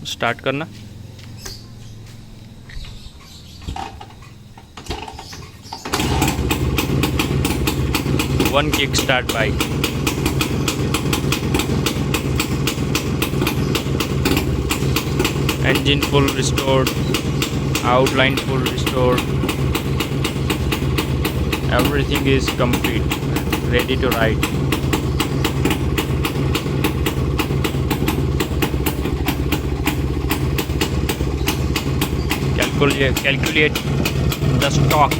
Start करना। One kick start bike. Engine full restored, outline full restored, everything is complete, ready to ride. Calculate the stock.